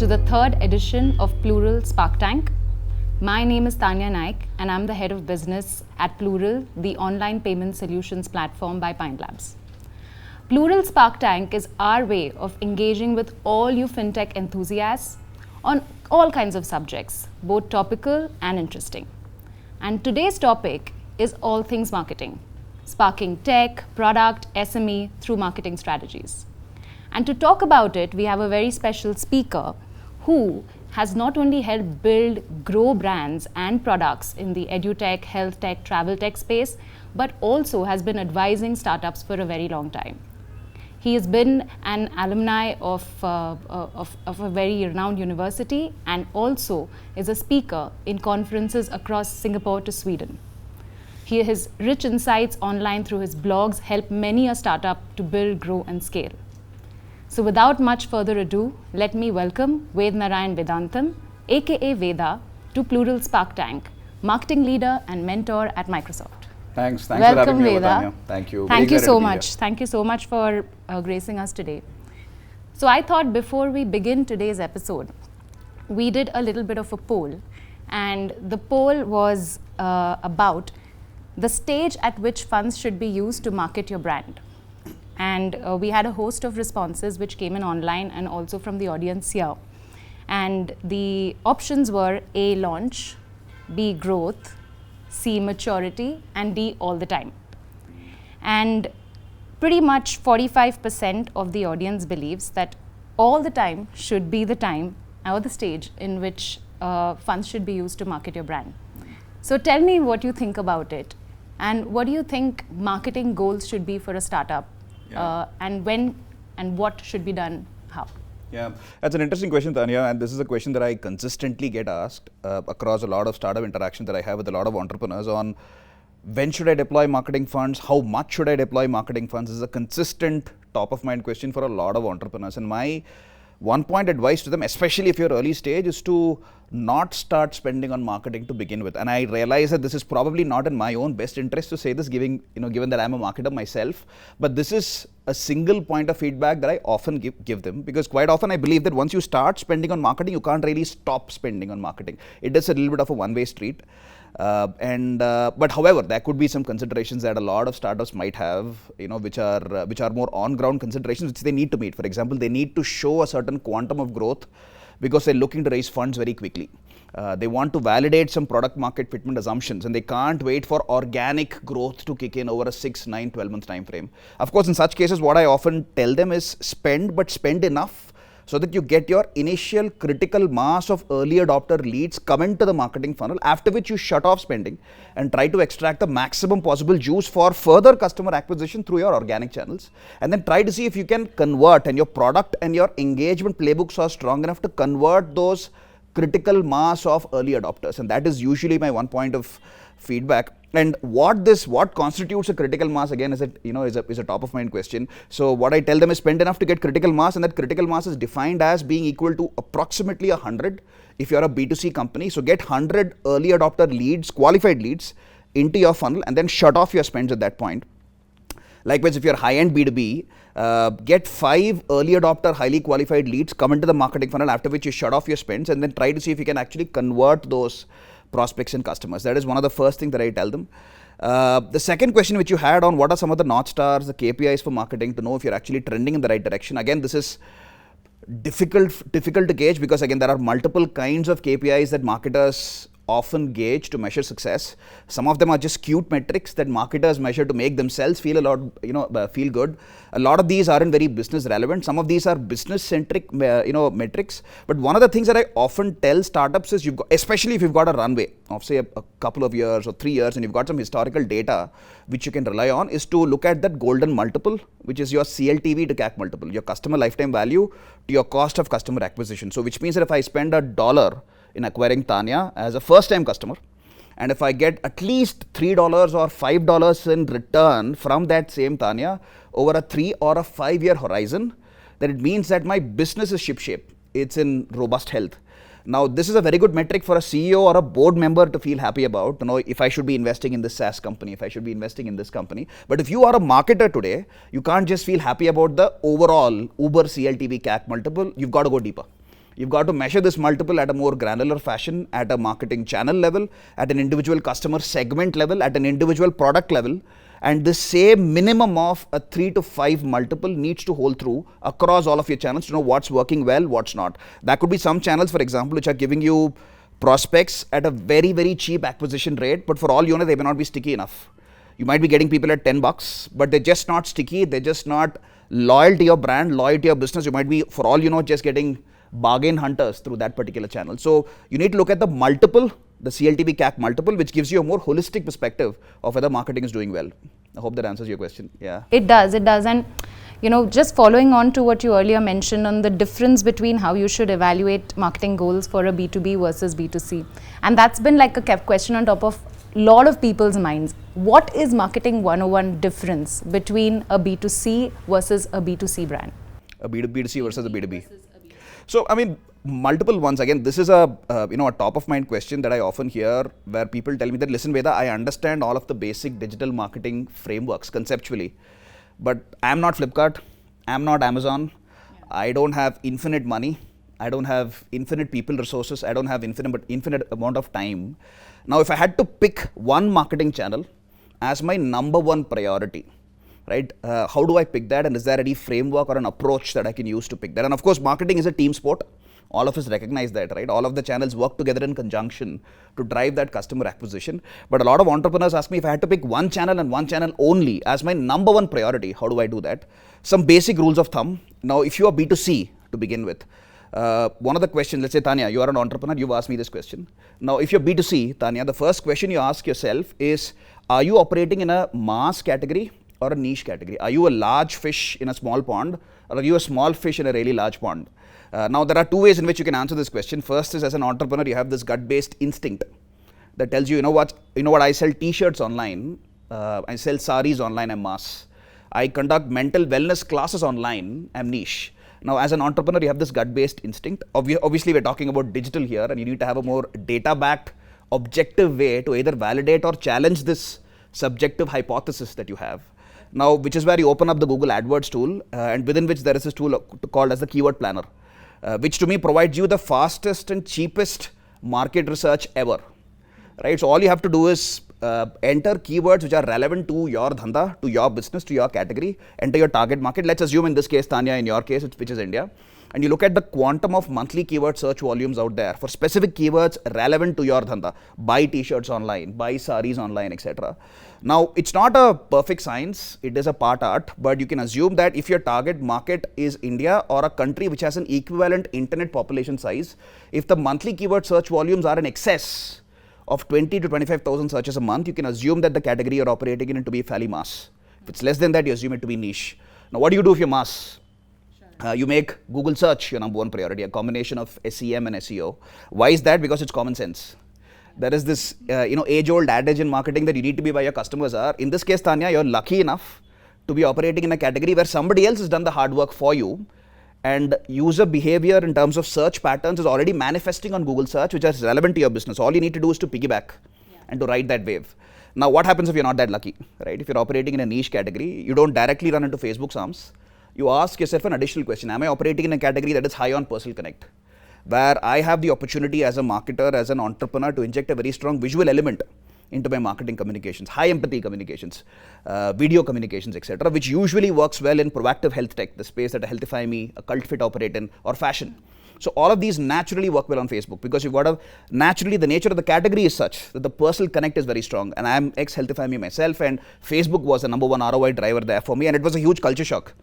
to the third edition of Plural Spark Tank. My name is Tanya Naik and I'm the head of business at Plural, the online payment solutions platform by Pine Labs. Plural Spark Tank is our way of engaging with all you fintech enthusiasts on all kinds of subjects, both topical and interesting. And today's topic is all things marketing, sparking tech, product, SME through marketing strategies. And to talk about it, we have a very special speaker who has not only helped build, grow brands and products in the edutech, health tech, travel tech space, but also has been advising startups for a very long time. He has been an alumni of a very renowned university and also is a speaker in conferences across Singapore to Sweden. His rich insights online through his blogs help many a startup to build, grow and scale. So without much further ado, let me welcome Vedanarayanan Vedantham, aka Veda, to Plural Spark Tank, marketing leader and mentor at Microsoft. Thanks Welcome, for having me, Veda. Tanya. Thank you. Thank you so much. Thank you so much for gracing us today. So I thought before we begin today's episode, we did a little bit of a poll, and the poll was about the stage at which funds should be used to market your brand. And we had a host of responses which came in online and also from the audience here. And the options were A, launch, B, growth, C, maturity, and D, all the time. And pretty much 45% of the audience believes that all the time should be the time or the stage in which funds should be used to market your brand. So tell me what you think about it, and what do you think marketing goals should be for a startup? And when and what should be done, how? Yeah, that's an interesting question, Tanya, and this is a question that I consistently get asked across a lot of startup interactions that I have with a lot of entrepreneurs on when should I deploy marketing funds, how much should I deploy marketing funds. This is a consistent top of mind question for a lot of entrepreneurs, and my one point advice to them, especially if you're early stage, is to not start spending on marketing to begin with. And I realize that this is probably not in my own best interest to say this, given that I'm a marketer myself, but this is a single point of feedback that I often give them, because quite often I believe that once you start spending on marketing, you can't really stop spending on marketing. It is a little bit of a one-way street. But however, there could be some considerations that a lot of startups might have, which are more on-ground considerations which they need to meet. For example, they need to show a certain quantum of growth because they're looking to raise funds very quickly. They want to validate some product market fitment assumptions, and they can't wait for organic growth to kick in over a 6, 9, 12 month time frame. Of course, in such cases, what I often tell them is spend enough so that you get your initial critical mass of early adopter leads come into the marketing funnel, after which you shut off spending and try to extract the maximum possible juice for further customer acquisition through your organic channels, and then try to see if you can convert, and your product and your engagement playbooks are strong enough to convert those critical mass of early adopters. And that is usually my one point of feedback. And what constitutes a critical mass, again, is a top of mind question. So what I tell them is spend enough to get critical mass, and that critical mass is defined as being equal to approximately 100 if you're a B2C company. So get 100 early adopter leads, qualified leads, into your funnel, and then shut off your spends at that point. Likewise, if you're high-end B2B, get 5 early adopter highly qualified leads, come into the marketing funnel, after which you shut off your spends, and then try to see if you can actually convert those prospects and customers. That is one of the first things that I tell them. The second question which you had on what are some of the North Stars, the KPIs for marketing to know if you're actually trending in the right direction. Again, this is difficult to gauge, because again, there are multiple kinds of KPIs that marketers often gauge to measure success. Some of them are just cute metrics that marketers measure to make themselves feel feel good. A lot of these aren't very business relevant. Some of these are business centric metrics. But one of the things that I often tell startups is, especially if you've got a runway of say a couple of years or 3 years, and you've got some historical data which you can rely on, is to look at that golden multiple, which is your CLTV to CAC multiple, your customer lifetime value to your cost of customer acquisition. So which means that if I spend $1 in acquiring Tanya as a first-time customer, and if I get at least $3 or $5 in return from that same Tanya over a 3 or a 5 year horizon, then it means that my business is shipshape. It's in robust health. Now, this is a very good metric for a CEO or a board member to feel happy about, to know if I should be investing in this SaaS company, if I should be investing in this company. But if you are a marketer today, you can't just feel happy about the overall Uber CLTV CAC multiple. You've got to go deeper. You've got to measure this multiple at a more granular fashion, at a marketing channel level, at an individual customer segment level, at an individual product level. And this same minimum of a 3 to 5 multiple needs to hold through across all of your channels to know what's working well, what's not. There could be some channels, for example, which are giving you prospects at a very, very cheap acquisition rate, but for all you know, they may not be sticky enough. You might be getting people at $10, but they're just not sticky. They're just not loyal to your brand, loyal to your business. You might be, for all you know, just getting bargain hunters through that particular channel. So you need to look at the multiple, the CLTV CAC multiple, which gives you a more holistic perspective of whether marketing is doing well. I hope that answers your question. Yeah. It does. And just following on to what you earlier mentioned on the difference between how you should evaluate marketing goals for a B2B versus B2C. And that's been like a question on top of a lot of people's minds. What is marketing 101 difference between a B2C versus a B2C brand? A B2C versus a B2B. So, I mean, multiple ones. Again, this is a top of mind question that I often hear where people tell me that, listen, Veda, I understand all of the basic digital marketing frameworks conceptually, but I'm not Flipkart, I'm not Amazon, I don't have infinite money, I don't have infinite people resources, I don't have infinite amount of time. Now, if I had to pick one marketing channel as my number one priority, right? How do I pick that? And is there any framework or an approach that I can use to pick that? And of course, marketing is a team sport. All of us recognize that, right? All of the channels work together in conjunction to drive that customer acquisition. But a lot of entrepreneurs ask me if I had to pick one channel and one channel only as my number one priority, how do I do that? Some basic rules of thumb. Now, if you are B2C to begin with, one of the questions, let's say, Tanya, you are an entrepreneur, you've asked me this question. Now, if you're B2C, Tanya, the first question you ask yourself is, are you operating in a mass category or a niche category? Are you a large fish in a small pond, or are you a small fish in a really large pond? Now, there are two ways in which you can answer this question. First is, as an entrepreneur, you have this gut-based instinct that tells you, you know what, I sell t-shirts online, I sell saris online, I'm mass. I conduct mental wellness classes online, I'm niche. Now, as an entrepreneur, you have this gut-based instinct. Obviously, we're talking about digital here, and you need to have a more data-backed, objective way to either validate or challenge this subjective hypothesis that you have. Now, which is where you open up the Google AdWords tool, and within which there is this tool called as the Keyword Planner, which to me provides you the fastest and cheapest market research ever, right? So all you have to do is enter keywords which are relevant to your dhanda, to your business, to your category, enter your target market. Let's assume in this case, Tanya, in your case, which is India, and you look at the quantum of monthly keyword search volumes out there for specific keywords relevant to your dhanda. Buy t-shirts online, buy saris online, etc. Now, it's not a perfect science, it is a part art, but you can assume that if your target market is India or a country which has an equivalent internet population size, if the monthly keyword search volumes are in excess of 20 to 25,000 searches a month, you can assume that the category you're operating in to be fairly mass. If it's less than that, you assume it to be niche. Now, what do you do if you're mass? You make Google search your number one priority, a combination of SEM and SEO. Why is that? Because it's common sense. There is this age-old adage in marketing that you need to be where your customers are. In this case, Tanya, you're lucky enough to be operating in a category where somebody else has done the hard work for you, and user behavior in terms of search patterns is already manifesting on Google search, which is relevant to your business. All you need to do is to piggyback and to ride that wave. Now, what happens if you're not that lucky, right? If you're operating in a niche category, you don't directly run into Facebook's arms. You ask yourself an additional question. Am I operating in a category that is high on personal connect, where I have the opportunity as a marketer, as an entrepreneur, to inject a very strong visual element into my marketing communications, high empathy communications, video communications, etc., which usually works well in proactive health tech, the space that a Healthify Me, a Cult Fit operate in, or fashion. So all of these naturally work well on Facebook because you've got naturally the nature of the category is such that the personal connect is very strong. And I'm ex-Healthify Me myself, and Facebook was the number one ROI driver there for me, and it was a huge culture shock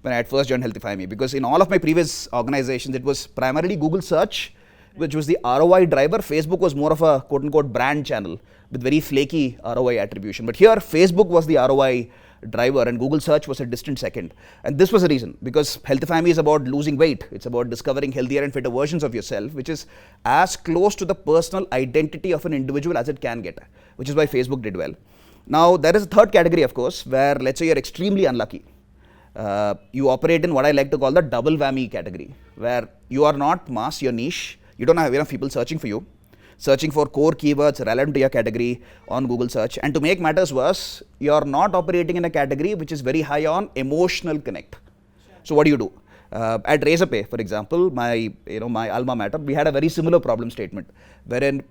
when I had first joined Healthify Me, because in all of my previous organizations, it was primarily Google search, which was the ROI driver. Facebook was more of a quote-unquote brand channel with very flaky ROI attribution. But here, Facebook was the ROI driver and Google search was a distant second. And this was the reason, because Healthify Me is about losing weight. It's about discovering healthier and fitter versions of yourself, which is as close to the personal identity of an individual as it can get, which is why Facebook did well. Now, there is a third category, of course, where let's say you're extremely unlucky. You operate in what I like to call the double whammy category, where you are not mass, you're niche, you don't have enough people searching for you, searching for core keywords relevant to your category on Google search. And to make matters worse, you're not operating in a category which is very high on emotional connect. Sure. So what do? At Razorpay, for example, my alma mater, we had a very similar problem statement, wherein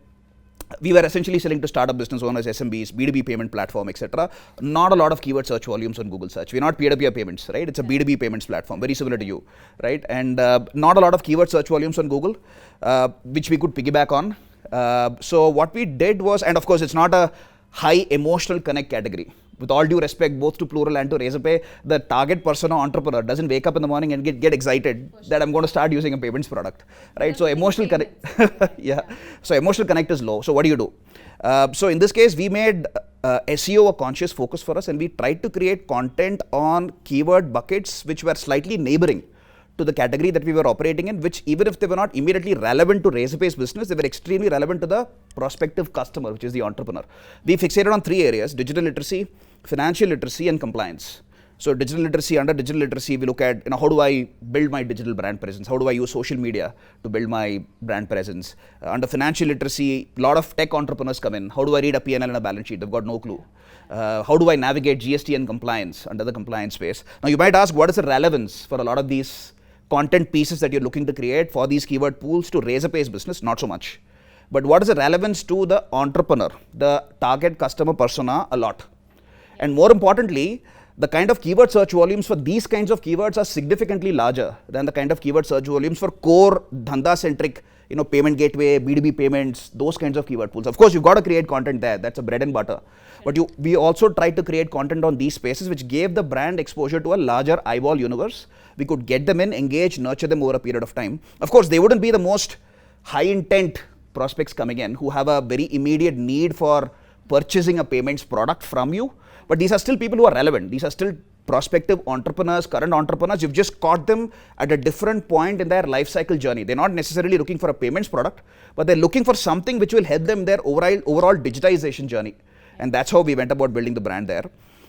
we were essentially selling to startup business owners, SMBs, B2B payment platform, etc. Not a lot of keyword search volumes on Google search. We're not peer-to-peer payments, right? It's a B2B payments platform, very similar to you, right? And not a lot of keyword search volumes on Google, which we could piggyback on. So what we did was, and of course, it's not a high emotional connect category. With all due respect, both to Plural and to Razorpay, the target persona entrepreneur doesn't wake up in the morning and get excited that I'm going to start using a payments product, right? So emotional connect, yeah. So emotional connect is low. So what do? So in this case, we made SEO a conscious focus for us, and we tried to create content on keyword buckets which were slightly neighboring to the category that we were operating in, which even if they were not immediately relevant to Razorpay's business, they were extremely relevant to the prospective customer, which is the entrepreneur. We fixated on 3 areas: digital literacy, financial literacy, and compliance. So digital literacy, under digital literacy, we look at, how do I build my digital brand presence? How do I use social media to build my brand presence? Under financial literacy, a lot of tech entrepreneurs come in. How do I read a P&L and a balance sheet? They've got no clue. How do I navigate GST and compliance under the compliance space? Now you might ask, what is the relevance for a lot of these content pieces that you're looking to create for these keyword pools to Razorpay's business? Not so much. But what is the relevance to the entrepreneur, the target customer persona? A lot. And more importantly, the kind of keyword search volumes for these kinds of keywords are significantly larger than the kind of keyword search volumes for core dhanda-centric, payment gateway, B2B payments, those kinds of keyword pools. Of course, you've got to create content there. That's a bread and butter. But we also tried to create content on these spaces, which gave the brand exposure to a larger eyeball universe. We could get them in, engage, nurture them over a period of time. Of course, they wouldn't be the most high intent prospects coming in who have a very immediate need for purchasing a payments product from you. But these are still people who are relevant. These are still prospective entrepreneurs, current entrepreneurs. You've just caught them at a different point in their life cycle journey. They're not necessarily looking for a payments product, but they're looking for something which will help them in their overall digitization journey. And that's how we went about building the brand there.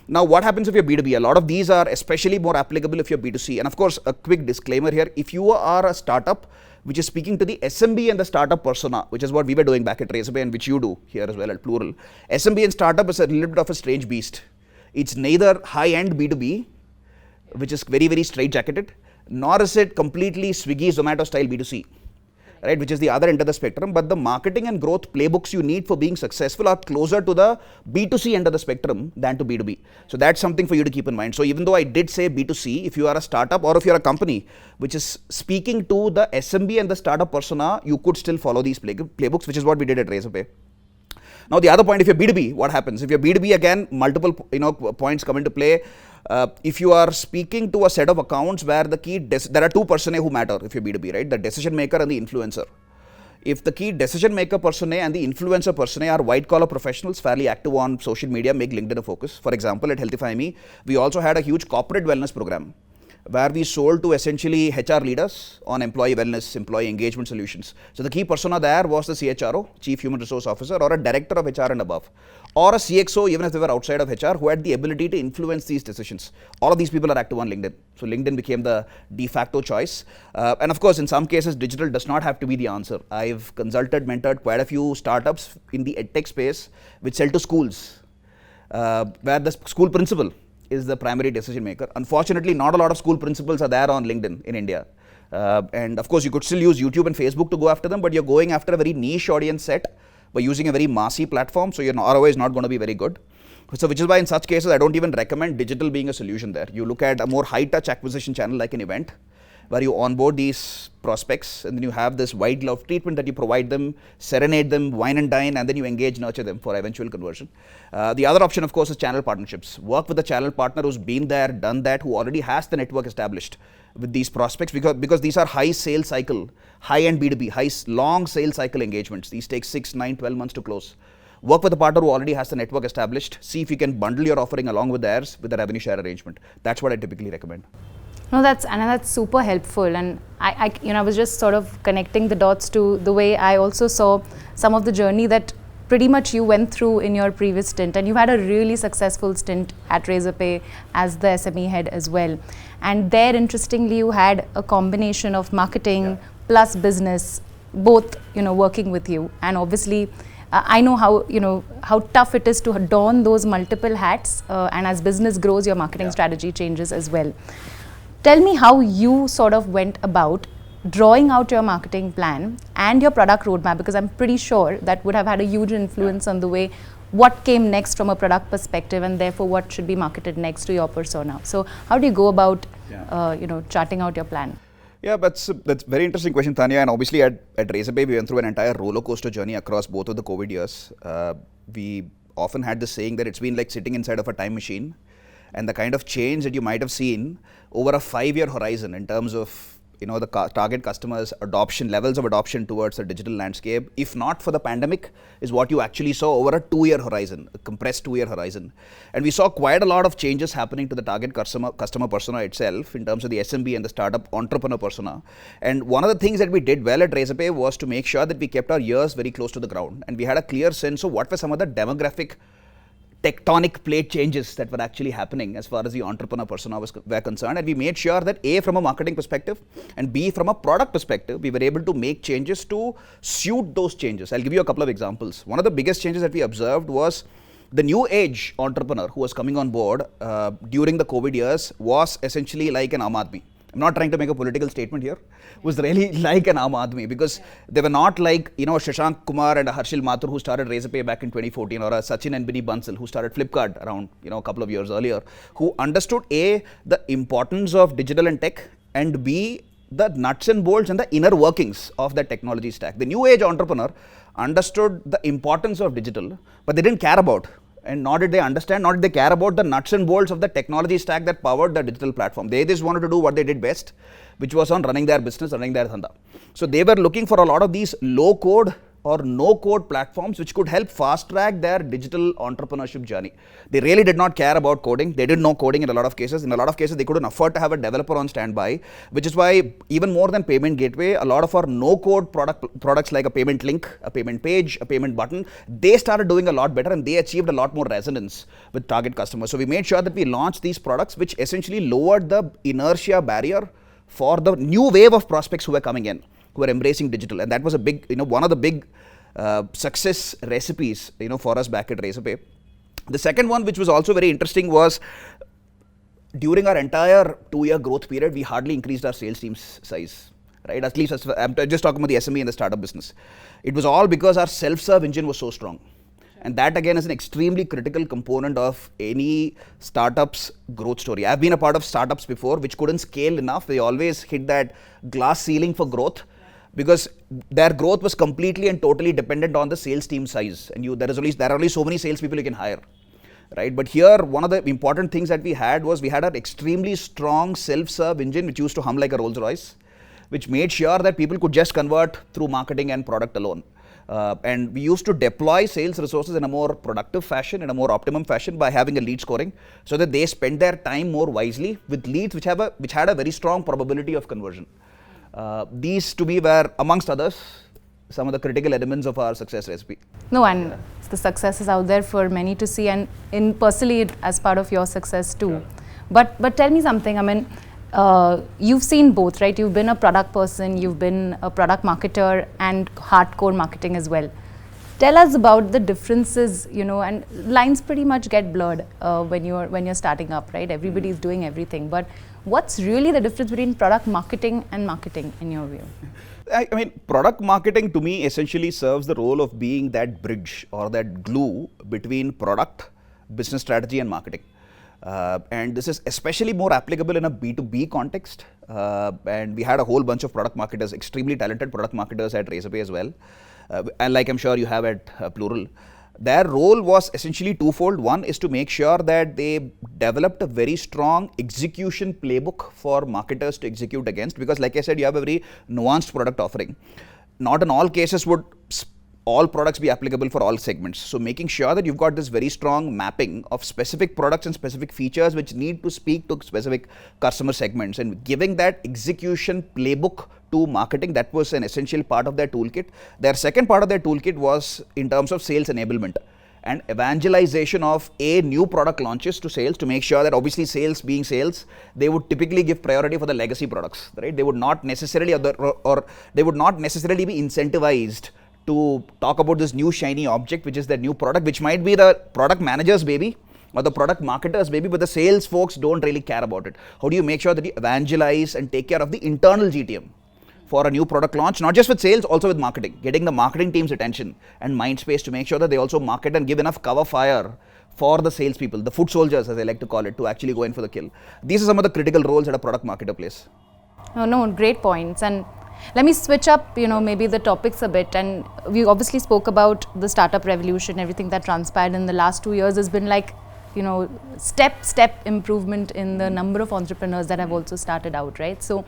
Now, what happens if you're B2B? A lot of these are especially more applicable if you're B2C. And of course, a quick disclaimer here. If you are a startup which is speaking to the SMB and the startup persona, which is what we were doing back at Razorpay and which you do here as well at Plural. SMB and startup is a little bit of a strange beast. It's neither high-end B2B, which is very, very straight-jacketed, nor is it completely Swiggy, Zomato style B2C, right, which is the other end of the spectrum. But the marketing and growth playbooks you need for being successful are closer to the B2C end of the spectrum than to B2B. So that's something for you to keep in mind. So even though I did say B2C, if you are a startup or if you're a company which is speaking to the SMB and the startup persona, you could still follow these playbooks, which is what we did at Razorpay. Now, the other point, if you're B2B, what happens? If you're B2B, again, multiple points come into play. If you are speaking to a set of accounts where the key, there are two personae who matter if you're B2B, right? The decision maker and the influencer. If the key decision maker personae and the influencer personae are white collar professionals, fairly active on social media, make LinkedIn a focus. For example, at Healthify Me, we also had a huge corporate wellness program where we sold to essentially HR leaders on employee wellness, employee engagement solutions. So the key persona there was the CHRO, Chief Human Resource Officer, or a director of HR and above, or a CXO, even if they were outside of HR, who had the ability to influence these decisions. All of these people are active on LinkedIn. So LinkedIn became the de facto choice. And of course, in some cases, digital does not have to be the answer. I've consulted, mentored quite a few startups in the edtech space which sell to schools, where the school principal is the primary decision maker. Unfortunately, not a lot of school principals are there on LinkedIn in India. And of course, you could still use YouTube and Facebook to go after them, but you're going after a very niche audience set by using a very massy platform, so your ROI is not going to be very good. So which is why in such cases, I don't even recommend digital being a solution there. You look at a more high-touch acquisition channel like an event, where you onboard these prospects and then you have this white glove treatment that you provide them, serenade them, wine and dine, and then you engage, nurture them for eventual conversion. The other option, of course, is channel partnerships. Work with a channel partner who's been there, done that, who already has the network established with these prospects, because these are high sales cycle, high-end B2B, long sales cycle engagements. These take 6, 9, 12 months to close. Work with a partner who already has the network established. See if you can bundle your offering along with theirs with a revenue share arrangement. That's what I typically recommend. No, that's super helpful, and I was just sort of connecting the dots to the way I also saw some of the journey that pretty much you went through in your previous stint, and you had a really successful stint at Razorpay as the SME head as well. And there, interestingly, you had a combination of marketing plus business, both working with you, and obviously. I know how tough it is to don those multiple hats, and as business grows, your marketing strategy changes as well. Tell me how you sort of went about drawing out your marketing plan and your product roadmap, because I'm pretty sure that would have had a huge influence on the way what came next from a product perspective, and therefore what should be marketed next to your persona. So how do you go about charting out your plan? Yeah, that's very interesting question, Tanya. And obviously at Razorpay, we went through an entire roller coaster journey across both of the COVID years. We often had this saying that it's been like sitting inside of a time machine, and the kind of change that you might have seen over a 5-year horizon in terms of the target customers' levels of adoption towards the digital landscape, if not for the pandemic, is what you actually saw over a 2-year horizon, a compressed 2-year horizon. And we saw quite a lot of changes happening to the target customer persona itself in terms of the SMB and the startup entrepreneur persona. And one of the things that we did well at Razorpay was to make sure that we kept our ears very close to the ground, and we had a clear sense of what were some of the demographic tectonic plate changes that were actually happening as far as the entrepreneur persona were concerned. And we made sure that A, from a marketing perspective, and B, from a product perspective, we were able to make changes to suit those changes. I'll give you a couple of examples. One of the biggest changes that we observed was the new age entrepreneur who was coming on board during the COVID years was essentially like an Aam Aadmi. I'm not trying to make a political statement here. Was really like an Aam Aadmi, because they were not like Shashank Kumar and a Harshil Mathur who started Razorpay back in 2014, or a Sachin and Binny Bansal who started Flipkart around a couple of years earlier, who understood A, the importance of digital and tech, and B, the nuts and bolts and the inner workings of the technology stack. The new age entrepreneur understood the importance of digital, but they didn't care about, and nor did they understand, nor did they care about the nuts and bolts of the technology stack that powered the digital platform. They just wanted to do what they did best, which was on running their business, running their dhanda. So they were looking for a lot of these low code or no code platforms which could help fast track their digital entrepreneurship journey. They really did not care about coding. They didn't know coding in a lot of cases. In a lot of cases, they couldn't afford to have a developer on standby, which is why even more than payment gateway, a lot of our no code products like a payment link, a payment page, a payment button, they started doing a lot better, and they achieved a lot more resonance with target customers. So we made sure that we launched these products which essentially lowered the inertia barrier for the new wave of prospects who were coming in, who were embracing digital. And that was a big, one of the big success recipes, for us back at Razorpay. The second one, which was also very interesting, was during our entire 2-year growth period, we hardly increased our sales team's size, right? At least I'm just talking about the SME and the startup business. It was all because our self-serve engine was so strong. And that again is an extremely critical component of any startup's growth story. I've been a part of startups before which couldn't scale enough. They always hit that glass ceiling for growth, because their growth was completely and totally dependent on the sales team size. And there are only so many salespeople you can hire, right? But here, one of the important things that we had was we had an extremely strong self-serve engine which used to hum like a Rolls Royce, which made sure that people could just convert through marketing and product alone. And we used to deploy sales resources in a more productive fashion, in a more optimum fashion, by having a lead scoring, so that they spend their time more wisely with leads which had a very strong probability of conversion. These to me were, amongst others, some of the critical elements of our success recipe. No, and the success is out there for many to see, and in personally as part of your success too. Yeah. But tell me something. I mean, you've seen both, right? You've been a product person, you've been a product marketer, and hardcore marketing as well. Tell us about the differences, and lines pretty much get blurred when you're starting up, right? Everybody's doing everything, but what's really the difference between product marketing and marketing in your view? I mean, product marketing to me essentially serves the role of being that bridge or that glue between product, business strategy, and marketing. And this is especially more applicable in a B2B context. And we had a whole bunch of product marketers, extremely talented product marketers at Razorpay as well. And like I'm sure you have at Plural. Their role was essentially twofold. One is to make sure that they developed a very strong execution playbook for marketers to execute against, because like I said, you have a very nuanced product offering. Not in all cases would all products be applicable for all segments. So making sure that you've got this very strong mapping of specific products and specific features which need to speak to specific customer segments, and giving that execution playbook to marketing, that was an essential part of their toolkit. Their second part of their toolkit was in terms of sales enablement and evangelization of new product launches to sales, to make sure that obviously sales being sales, they would typically give priority for the legacy products, right? They would not necessarily or they would not necessarily be incentivized to talk about this new shiny object, which is the new product, which might be the product manager's baby, or the product marketers maybe, but the sales folks don't really care about it. How do you make sure that you evangelize and take care of the internal GTM for a new product launch, not just with sales, also with marketing, getting the marketing team's attention and mind space to make sure that they also market and give enough cover fire for the salespeople, the foot soldiers as I like to call it, to actually go in for the kill. These are some of the critical roles that a product marketer plays. Oh, no, great points. And let me switch up, maybe the topics a bit. And we obviously spoke about the startup revolution, everything that transpired in the last 2 years has been like, step improvement in the number of entrepreneurs that have also started out, right? So,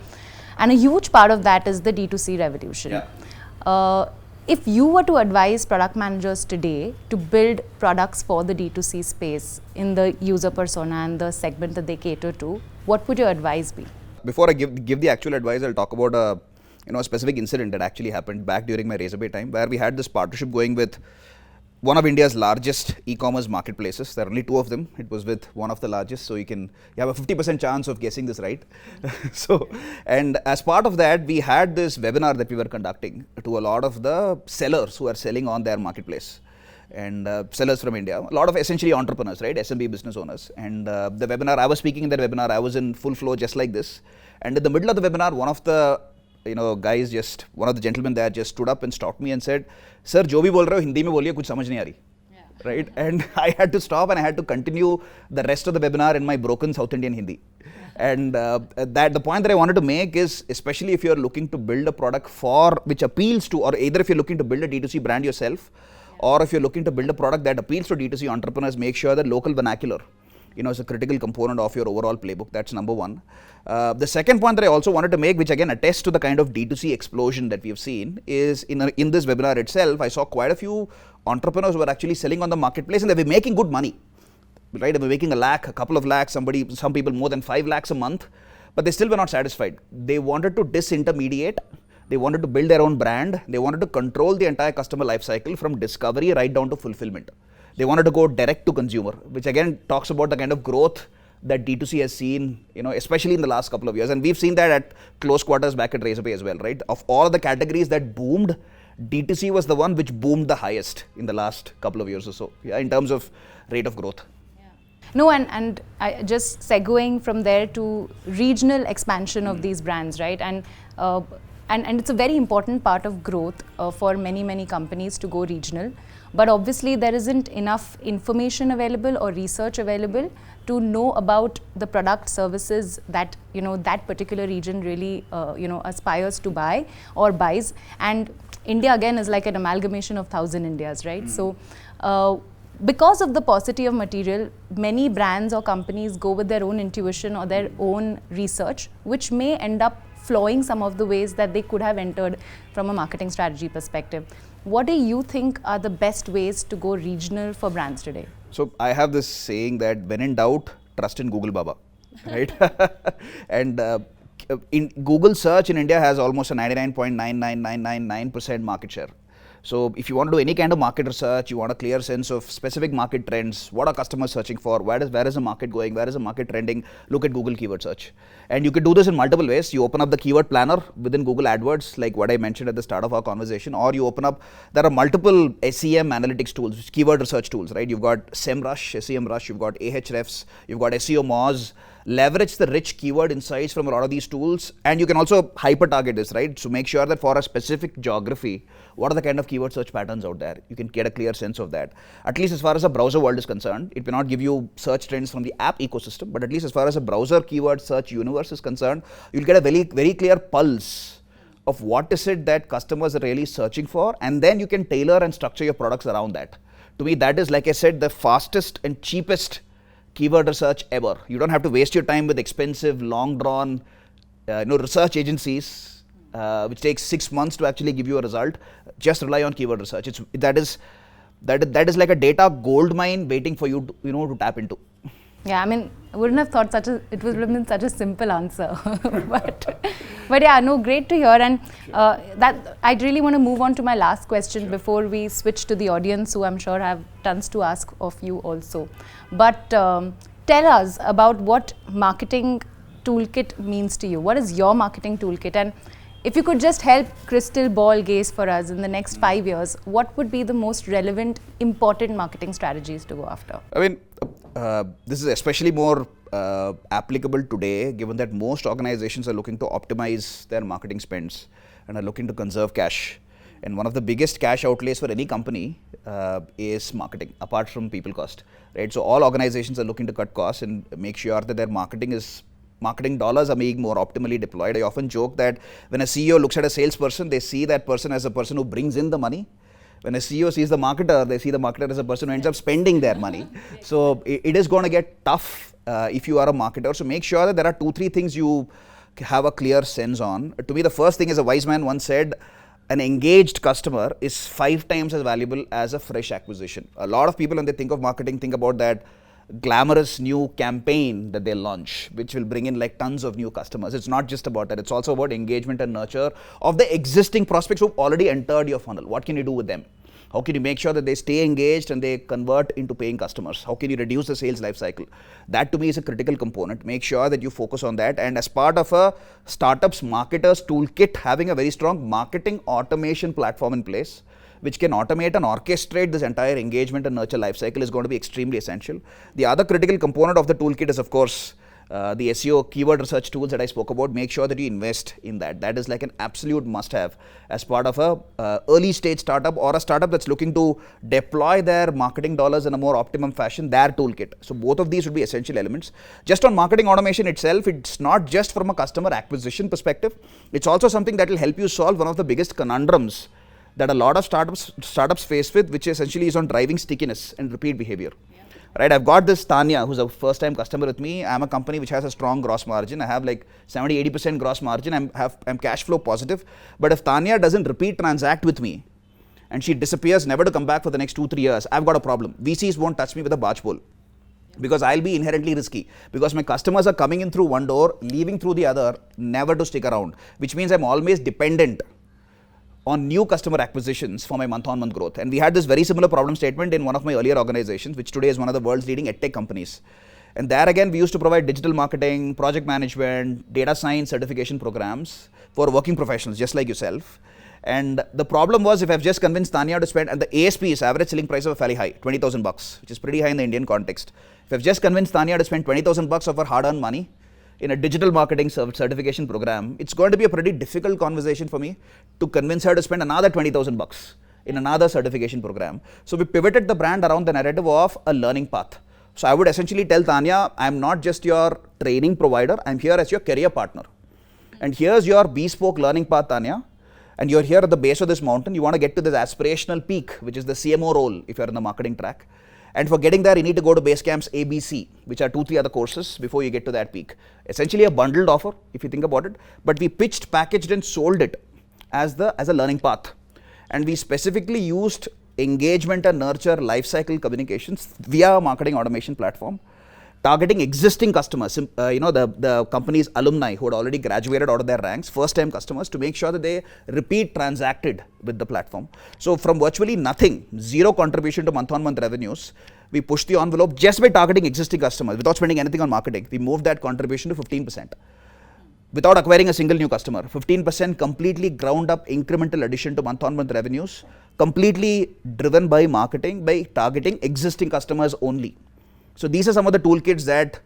and a huge part of that is the D2C revolution. Yeah. If you were to advise product managers today to build products for the D2C space in the user persona and the segment that they cater to, what would your advice be? Before I give the actual advice, I'll talk about a specific incident that actually happened back during my Razorpay time, where we had this partnership going with one of India's largest e-commerce marketplaces. There are only 2 of them. It was with one of the largest, so you have a 50% chance of guessing this right. And as part of that, we had this webinar that we were conducting to a lot of the sellers who are selling on their marketplace, and sellers from India, a lot of essentially entrepreneurs, right, SME business owners. And the webinar, I was speaking in that webinar, I was in full flow just like this. And in the middle of the webinar, one of the one of the gentlemen there just stood up and stopped me and said, "Sir, jo bhi bol rahe ho, Hindi mein boliye, kuch samajh nahi aa rahi." Yeah. Right? And I had to stop and I had to continue the rest of the webinar in my broken South Indian Hindi. And that the point that I wanted to make is, especially if you're looking to build a product which appeals to, or either if you're looking to build a D2C brand yourself, or if you're looking to build a product that appeals to D2C entrepreneurs, make sure that local vernacular is a critical component of your overall playbook. That's number one. The second point that I also wanted to make, which again attests to the kind of D2C explosion that we have seen, is in this webinar itself, I saw quite a few entrepreneurs who were actually selling on the marketplace and they were making good money, right? They were making a lakh, a couple of lakhs, some people more than 5 lakhs a month, but they still were not satisfied. They wanted to disintermediate. They wanted to build their own brand. They wanted to control the entire customer life cycle from discovery right down to fulfillment. They wanted to go direct to consumer, which again talks about the kind of growth that D2C has seen, especially in the last couple of years. And we've seen that at close quarters back at Razorpay as well, right? Of all the categories that boomed, D2C was the one which boomed the highest in the last couple of years or so, in terms of rate of growth. No, and I just segueing from there to regional expansion of these brands, right? And it's a very important part of growth for many companies to go regional. But obviously there isn't enough information available or research available to know about the product services that that particular region really aspires to buy or buys. And India again is like an amalgamation of 1,000 Indias, right? So because of the paucity of material, many brands or companies go with their own intuition or their own research, which may end up flowing some of the ways that they could have entered from a marketing strategy perspective. What do you think are the best ways to go regional for brands today? So I have this saying that when in doubt, trust in Google Baba, right? And in Google search in India has almost a 99.99999% market share. So if you want to do any kind of market research, you want a clear sense of specific market trends, what are customers searching for, where is the market going, where is the market trending, look at Google keyword search. And you could do this in multiple ways. You open up the keyword planner within Google AdWords, like what I mentioned at the start of our conversation, or you open up, there are multiple SEM analytics tools, keyword research tools, right? You've got SEMrush, you've got Ahrefs, you've got SEO Moz. Leverage the rich keyword insights from a lot of these tools, and you can also hyper target this, right? So make sure that for a specific geography, what are the kind of keyword search patterns out there? You can get a clear sense of that. At least as far as the browser world is concerned, it may not give you search trends from the app ecosystem, but at least as far as the browser keyword search universe is concerned, you'll get a very clear pulse of what is it that customers are really searching for, and then you can tailor and structure your products around that. To me, that is, like I said, the fastest and cheapest keyword research ever. You don't have to waste your time with expensive, long-drawn, research agencies, which takes 6 months to actually give you a result. Just rely on keyword research. That is like a data gold mine waiting for you to tap into. Yeah, I mean, I wouldn't have thought it would have been such a simple answer, but yeah, no, great to hear. And that I'd really want to move on to my last question before we switch to the audience, who I'm sure have tons to ask of you also. But tell us about what marketing toolkit means to you. What is your marketing toolkit? And if you could just help crystal ball gaze for us in the next 5 years, what would be the most relevant, important marketing strategies to go after? I mean, this is especially more applicable today, given that most organizations are looking to optimize their marketing spends and are looking to conserve cash. And one of the biggest cash outlays for any company is marketing, apart from people cost, right? So all organizations are looking to cut costs and make sure that their marketing dollars are being more optimally deployed. I often joke that when a CEO looks at a salesperson, they see that person as a person who brings in the money. When a CEO sees the marketer, they see the marketer as a person who ends up spending their money. So it is going to get tough if you are a marketer. So make sure that there are 2-3 things you have a clear sense on. To me, the first thing is, a wise man once said, an engaged customer is 5 times as valuable as a fresh acquisition. A lot of people, when they think of marketing, think about that glamorous new campaign that they launch, which will bring in like tons of new customers. It's not just about that. It's also about engagement and nurture of the existing prospects who've already entered your funnel. What can you do with them? How can you make sure that they stay engaged and they convert into paying customers? How can you reduce the sales life cycle? That to me is a critical component. Make sure that you focus on that. And as part of a startup's marketer's toolkit, having a very strong marketing automation platform in place, which can automate and orchestrate this entire engagement and nurture life cycle, is going to be extremely essential. The other critical component of the toolkit is, of course, the SEO keyword research tools that I spoke about. Make sure that you invest in that. That is like an absolute must-have as part of a early stage startup or a startup that's looking to deploy their marketing dollars in a more optimum fashion, their toolkit. So both of these would be essential elements. Just on marketing automation itself, it's not just from a customer acquisition perspective. It's also something that will help you solve one of the biggest conundrums that a lot of startups face with, which essentially is on driving stickiness and repeat behavior. Right, I've got this Tanya, who's a first-time customer with me. I'm a company which has a strong gross margin. I have like 70-80% gross margin. I'm cash flow positive. But if Tanya doesn't repeat transact with me and she disappears, never to come back for the next 2-3 years, I've got a problem. VCs won't touch me with a barge pole because I'll be inherently risky, because my customers are coming in through one door, leaving through the other, never to stick around, which means I'm always dependent on new customer acquisitions for my month-on-month growth. And we had this very similar problem statement in one of my earlier organizations, which today is one of the world's leading edtech companies. And there again, we used to provide digital marketing, project management, data science certification programs for working professionals just like yourself. And the problem was, if I've just convinced Tanya to spend, and the ASPs, average selling price, of fairly high, $20,000, which is pretty high in the Indian context. If I've just convinced Tanya to spend $20,000 of her hard-earned money in a digital marketing certification program, it's going to be a pretty difficult conversation for me to convince her to spend another $20,000 in another certification program. So we pivoted the brand around the narrative of a learning path. So I would essentially tell Tanya, I'm not just your training provider, I'm here as your career partner. And here's your bespoke learning path, Tanya. And you're here at the base of this mountain. You want to get to this aspirational peak, which is the CMO role if you're in the marketing track. And for getting there, you need to go to Basecamp's ABC, which are 2-3 other courses before you get to that peak. Essentially a bundled offer, if you think about it. But we pitched, packaged, and sold it as a learning path. And we specifically used engagement and nurture lifecycle communications via a marketing automation platform, targeting existing customers, the company's alumni who had already graduated out of their ranks, first-time customers, to make sure that they repeat transacted with the platform. So from virtually nothing, zero contribution to month-on-month revenues, we pushed the envelope just by targeting existing customers without spending anything on marketing. We moved that contribution to 15%. Without acquiring a single new customer. 15% completely ground up incremental addition to month-on-month revenues, completely driven by marketing, by targeting existing customers only. So these are some of the toolkits that,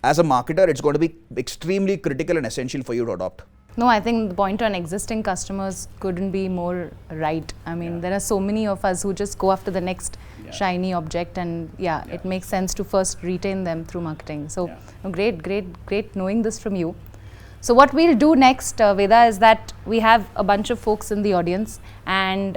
as a marketer, it's going to be extremely critical and essential for you to adopt. No, I think the point on existing customers couldn't be more right. I mean, there are so many of us who just go after the next shiny object, and it makes sense to first retain them through marketing. So great knowing this from you. So what we'll do next, Veda, is that we have a bunch of folks in the audience, and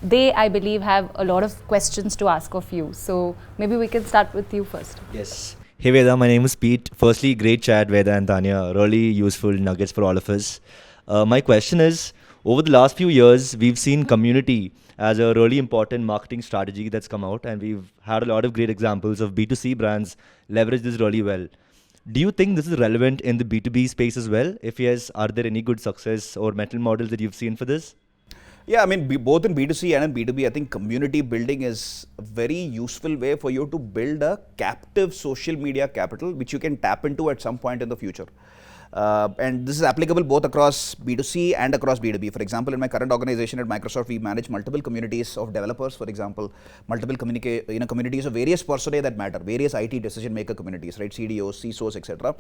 they, I believe, have a lot of questions to ask of you. So maybe we can start with you first. Yes. Hey Veda, my name is Pete. Firstly, great chat, Veda and Tanya. Really useful nuggets for all of us. My question is, over the last few years, we've seen community as a really important marketing strategy that's come out, and we've had a lot of great examples of B2C brands leverage this really well. Do you think this is relevant in the B2B space as well? If yes, are there any good success or mental models that you've seen for this? Yeah, I mean, both in B2C and in B2B, I think community building is a very useful way for you to build a captive social media capital, which you can tap into at some point in the future. And this is applicable both across B2C and across B2B. For example, in my current organization at Microsoft, we manage multiple communities of developers, for example, multiple communities of various personae that matter, various IT decision maker communities, right? CDOs, CISOs, etc.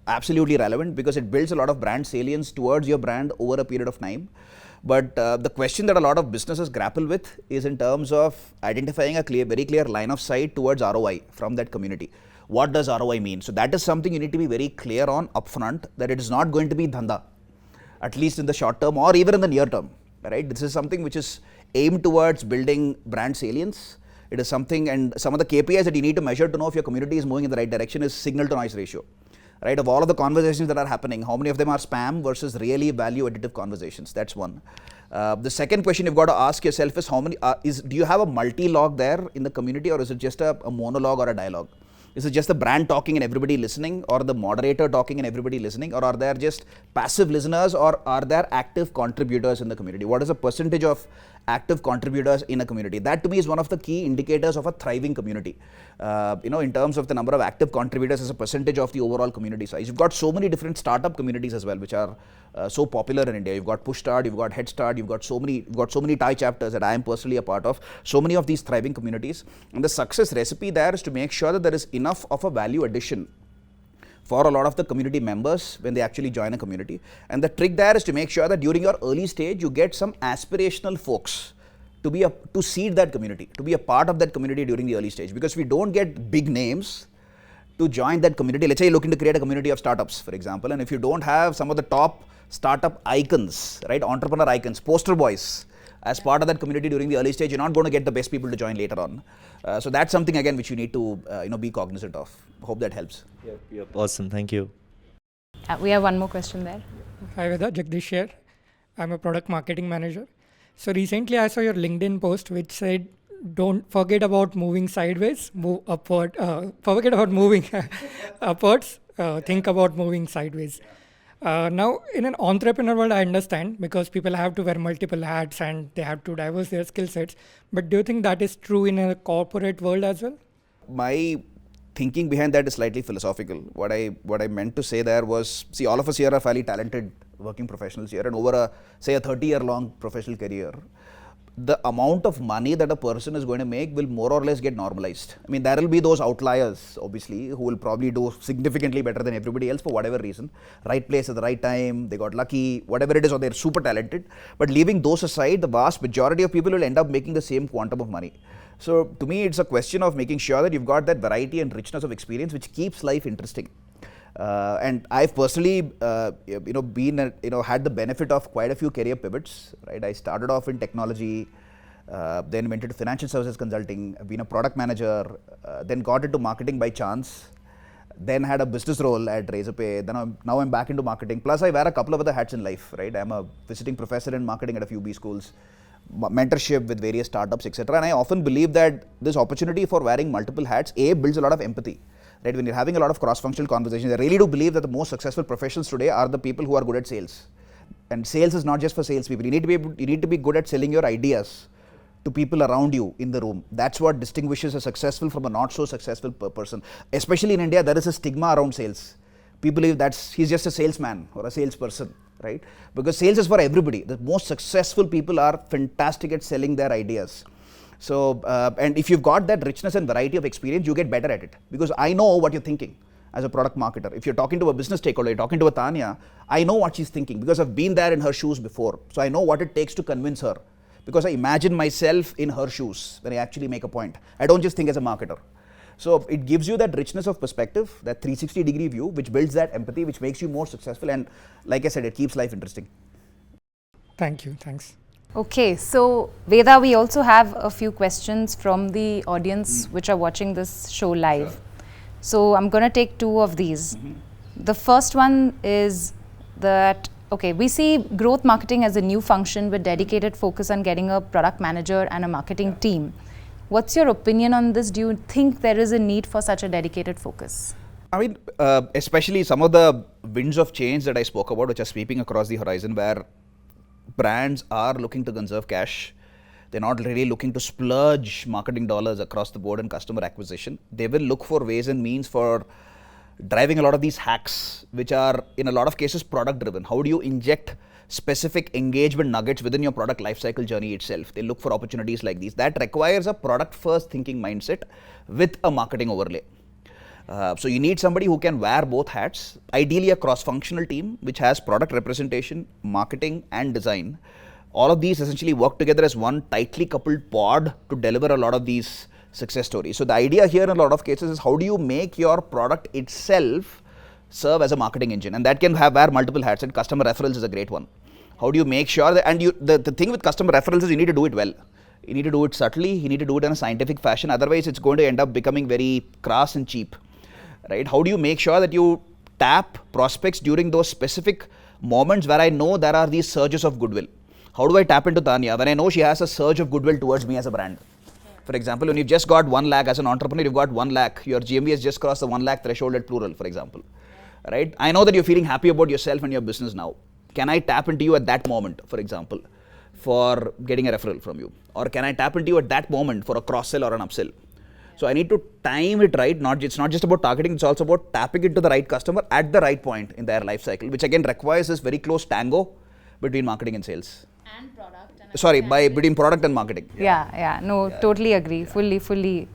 Absolutely relevant because it builds a lot of brand salience towards your brand over a period of time. But the question that a lot of businesses grapple with is in terms of identifying a very clear line of sight towards ROI from that community. What does ROI mean? So that is something you need to be very clear on upfront, that it is not going to be dhanda, at least in the short term or even in the near term, right? This is something which is aimed towards building brand salience. It is something, and some of the KPIs that you need to measure to know if your community is moving in the right direction is signal to noise ratio, right? Of all of the conversations that are happening, how many of them are spam versus really value additive conversations? That's one. The second question you've got to ask yourself is do you have a multi-log there in the community, or is it just a monologue or a dialogue? Is it just the brand talking and everybody listening, or the moderator talking and everybody listening, or are there just passive listeners, or are there active contributors in the community? What is the percentage of active contributors in a community? That to me is one of the key indicators of a thriving community. In terms of the number of active contributors as a percentage of the overall community size. You've got so many different startup communities as well, which are so popular in India. You've got Pushstart, you've got Headstart, you've got so many Thai chapters that I am personally a part of. So many of these thriving communities, and the success recipe there is to make sure that there is enough of a value addition for a lot of the community members when they actually join a community. And the trick there is to make sure that during your early stage, you get some aspirational folks to seed that community, to be a part of that community during the early stage. Because we don't get big names to join that community. Let's say you're looking to create a community of startups, for example, and if you don't have some of the top startup icons, right, entrepreneur icons, poster boys, as part of that community during the early stage, you're not going to get the best people to join later on. So that's something again which you need to be cognizant of. Hope that helps. Yep. Awesome. Thank you. We have one more question there. Hi Veda, Jagdish here. I'm a product marketing manager. So recently I saw your LinkedIn post which said, don't forget about moving sideways, move upward, forget about moving upwards, think about moving sideways. Now, in an entrepreneur world, I understand because people have to wear multiple hats and they have to diverse their skill sets. But do you think that is true in a corporate world as well? My thinking behind that is slightly philosophical. What I meant to say there was, see, all of us here are fairly talented working professionals here, and over a 30-year-long professional career, the amount of money that a person is going to make will more or less get normalized. I mean, there will be those outliers, obviously, who will probably do significantly better than everybody else for whatever reason. Right place at the right time, they got lucky, whatever it is, or they're super talented. But leaving those aside, the vast majority of people will end up making the same quantum of money. So to me, it's a question of making sure that you've got that variety and richness of experience which keeps life interesting. And I've personally, had the benefit of quite a few career pivots. Right, I started off in technology, then went into financial services consulting. I've been a product manager, then got into marketing by chance, then had a business role at Razorpay. Then now I'm back into marketing. Plus, I wear a couple of other hats in life. Right, I'm a visiting professor in marketing at a few B schools, mentorship with various startups, etc. And I often believe that this opportunity for wearing multiple hats, builds a lot of empathy. Right, when you're having a lot of cross-functional conversations, I really do believe that the most successful professionals today are the people who are good at sales. And sales is not just for salespeople. You need to be good at selling your ideas to people around you in the room. That's what distinguishes a successful from a not so successful person. Especially in India, there is a stigma around sales. People believe he's just a salesman or a salesperson, right? Because sales is for everybody. The most successful people are fantastic at selling their ideas. So, and if you've got that richness and variety of experience, you get better at it. Because I know what you're thinking as a product marketer. If you're talking to a business stakeholder, you're talking to a Tanya, I know what she's thinking because I've been there in her shoes before. So I know what it takes to convince her. Because I imagine myself in her shoes when I actually make a point. I don't just think as a marketer. So it gives you that richness of perspective, that 360-degree view, which builds that empathy, which makes you more successful. And like I said, it keeps life interesting. Thank you. Thanks. Okay, so Veda, we also have a few questions from the audience which are watching this show live. Sure. So I'm going to take two of these. The first one is that, we see growth marketing as a new function with dedicated focus on getting a product manager and a marketing team. What's your opinion on this? Do you think there is a need for such a dedicated focus? I mean, especially some of the winds of change that I spoke about, which are sweeping across the horizon, where brands are looking to conserve cash. They're not really looking to splurge marketing dollars across the board in customer acquisition. They will look for ways and means for driving a lot of these hacks, which are in a lot of cases product driven. How do you inject specific engagement nuggets within your product lifecycle journey itself? They look for opportunities like these. That requires a product first thinking mindset with a marketing overlay. So you need somebody who can wear both hats, ideally a cross-functional team which has product representation, marketing and design. All of these essentially work together as one tightly coupled pod to deliver a lot of these success stories. So the idea here in a lot of cases is how do you make your product itself serve as a marketing engine, and that can wear multiple hats, and customer referrals is a great one. How do you make sure that, and the thing with customer referrals is you need to do it well. You need to do it subtly, you need to do it in a scientific fashion, otherwise it's going to end up becoming very crass and cheap, right? How do you make sure that you tap prospects during those specific moments where I know there are these surges of goodwill? How do I tap into Tanya when I know she has a surge of goodwill towards me as a brand? For example, when you've just got 1 lakh as an entrepreneur, you've got 1 lakh, your GMV has just crossed the 1 lakh threshold at Plural, for example, right? I know that you're feeling happy about yourself and your business now. Can I tap into you at that moment, for example, for getting a referral from you? Or can I tap into you at that moment for a cross-sell or an upsell? So I need to time it right. It's not just about targeting, it's also about tapping into the right customer at the right point in their life cycle, which again requires this very close tango between marketing and sales. And product. Between product and marketing. Totally agree. Fully,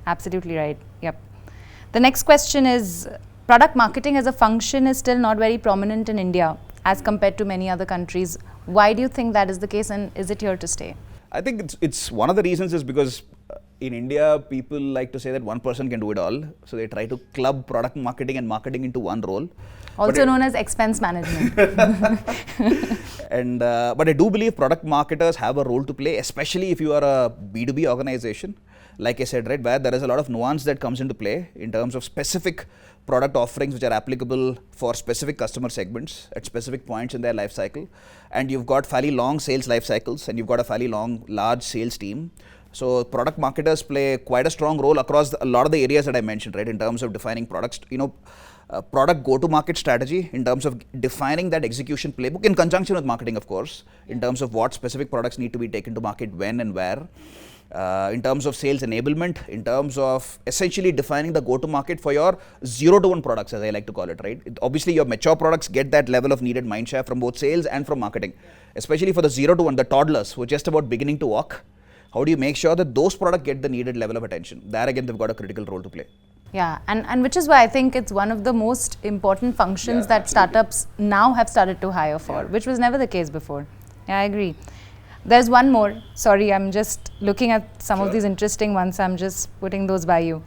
absolutely right. Yep. The next question is, product marketing as a function is still not very prominent in India as compared to many other countries. Why do you think that is the case, and is it here to stay? I think it's one of the reasons is because in India, people like to say that one person can do it all. So they try to club product marketing and marketing into one role. Also known as expense management. But I do believe product marketers have a role to play, especially if you are a B2B organization. Like I said, right, where there is a lot of nuance that comes into play in terms of specific product offerings which are applicable for specific customer segments at specific points in their life cycle. And you've got fairly long sales life cycles, and you've got a fairly large sales team. So product marketers play quite a strong role across a lot of the areas that I mentioned, right, in terms of defining products, product go-to-market strategy, in terms of defining that execution playbook in conjunction with marketing, of course, in terms of what specific products need to be taken to market when and where, in terms of sales enablement, in terms of essentially defining the go-to-market for your 0 to 1 products, as I like to call it, right? Obviously, your mature products get that level of needed mindshare from both sales and from marketing, especially for the 0 to 1, the toddlers who are just about beginning to walk. How do you make sure that those products get the needed level of attention? There again, they've got a critical role to play. Yeah, and which is why I think it's one of the most important functions that startups now have started to hire for, which was never the case before. Yeah, I agree. There's one more. Sorry, I'm just looking at some of these interesting ones. I'm just putting those by you.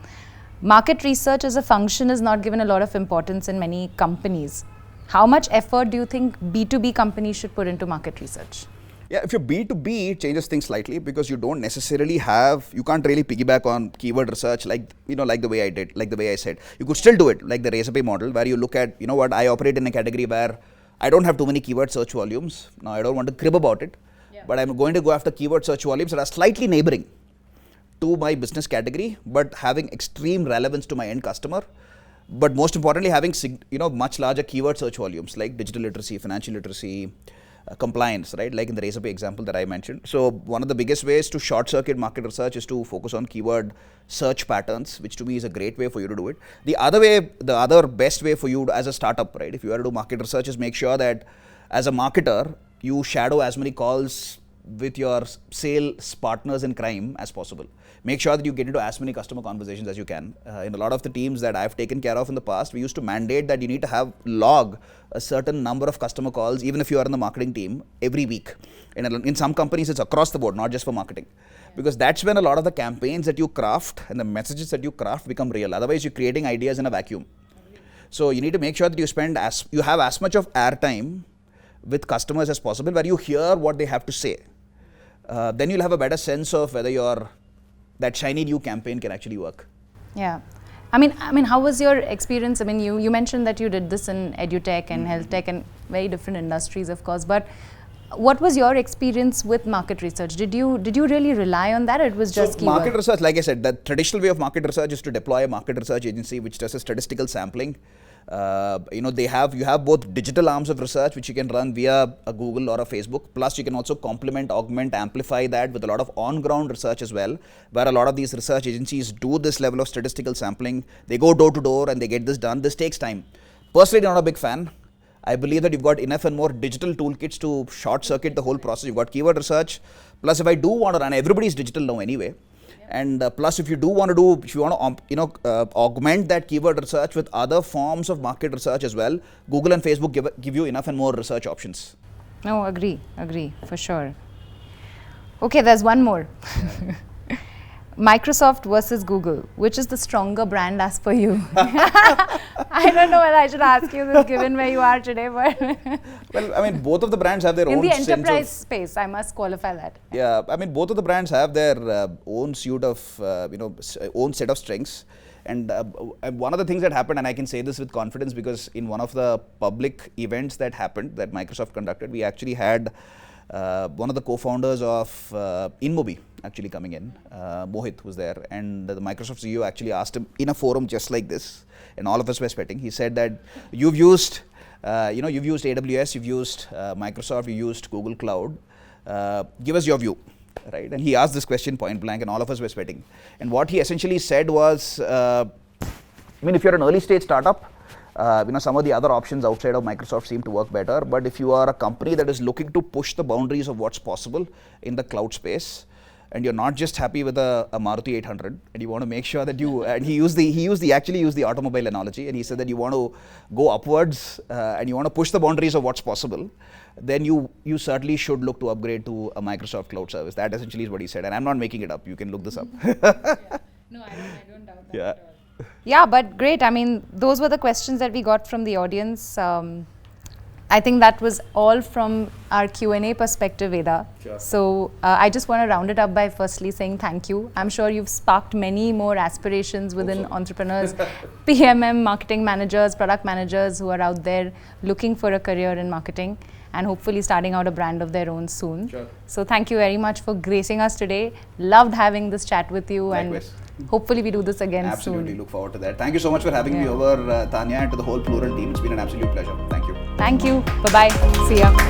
Market research as a function is not given a lot of importance in many companies. How much effort do you think B2B companies should put into market research? Yeah, if you're B2B, it changes things slightly because you don't necessarily you can't really piggyback on keyword research like the way I did, like the way I said. You could still do it like the Razorpay model where you look at, I operate in a category where I don't have too many keyword search volumes. Now, I don't want to crib about it, but I'm going to go after keyword search volumes that are slightly neighboring to my business category, but having extreme relevance to my end customer. But most importantly, having much larger keyword search volumes like digital literacy, financial literacy, compliance, right? Like in the Razorpay example that I mentioned. So one of the biggest ways to short circuit market research is to focus on keyword search patterns, which to me is a great way for you to do it. The other best way for you as a startup, right? If you are to do market research, is make sure that as a marketer, you shadow as many calls with your sales partners in crime as possible. Make sure that you get into as many customer conversations as you can. In a lot of the teams that I've taken care of in the past, we used to mandate that you need to log a certain number of customer calls, even if you are in the marketing team, every week. In some companies, it's across the board, not just for marketing. Because that's when a lot of the campaigns that you craft and the messages that you craft become real. Otherwise, you're creating ideas in a vacuum. So you need to make sure that you have as much of airtime with customers as possible, where you hear what they have to say. Then you'll have a better sense of whether that shiny new campaign can actually work. Yeah. I mean, how was your experience? I mean, you mentioned that you did this in edutech and health tech and very different industries, of course. But what was your experience with market research? Did you really rely on that? Or it was just keyword? Market research, like I said, the traditional way of market research is to deploy a market research agency which does a statistical sampling you have both digital arms of research which you can run via a Google or a Facebook, plus you can also complement, augment, amplify that with a lot of on-ground research as well, where a lot of these research agencies do this level of statistical sampling. They go door to door and they get this done. This takes time. Personally, not a big fan. I believe that you've got enough and more digital toolkits to short circuit the whole process. You've got keyword research, plus if I do want to run, everybody's digital now anyway. And plus, if you want to augment that keyword research with other forms of market research as well, Google and Facebook give you enough and more research options. No, agree, for sure. Okay, there's one more. Microsoft versus Google, which is the stronger brand as per you? I don't know whether I should ask you this given where you are today, but well, I mean, both of the brands have their in own the enterprise space, I must qualify that. Yeah, I mean, both of the brands have their own suite of, own set of strengths. And one of the things that happened, and I can say this with confidence because in one of the public events that happened, that Microsoft conducted, we actually had one of the co-founders of InMobi actually coming in. Mohit was there, and the Microsoft CEO actually asked him in a forum just like this, and all of us were sweating. He said that you've used AWS, you've used Microsoft, you used Google Cloud. Give us your view, right? And he asked this question point blank, and all of us were sweating. And what he essentially said was, if you're an early stage startup, some of the other options outside of Microsoft seem to work better. But if you are a company that is looking to push the boundaries of what's possible in the cloud space, and you're not just happy with a Maruti 800, and you want to make sure that you, and he actually used the automobile analogy, and he said that you want to go upwards and you want to push the boundaries of what's possible, then you certainly should look to upgrade to a Microsoft cloud service. That essentially is what he said, and I'm not making it up. You can look this up. No, I don't doubt that at all. Yeah, but great. I mean, those were the questions that we got from the audience. I think that was all from our Q&A perspective, Veda. Sure. So I just want to round it up by firstly saying thank you. I'm sure you've sparked many more aspirations within entrepreneurs, PMM, marketing managers, product managers who are out there looking for a career in marketing and hopefully starting out a brand of their own soon. Sure. So thank you very much for gracing us today. Loved having this chat with you. Likewise. And hopefully we do this again soon. Absolutely, look forward to that. Thank you so much for having me over, Tanya, and to the whole Plural team. It's been an absolute pleasure. Thank you. Thank you. Bye-bye. See ya.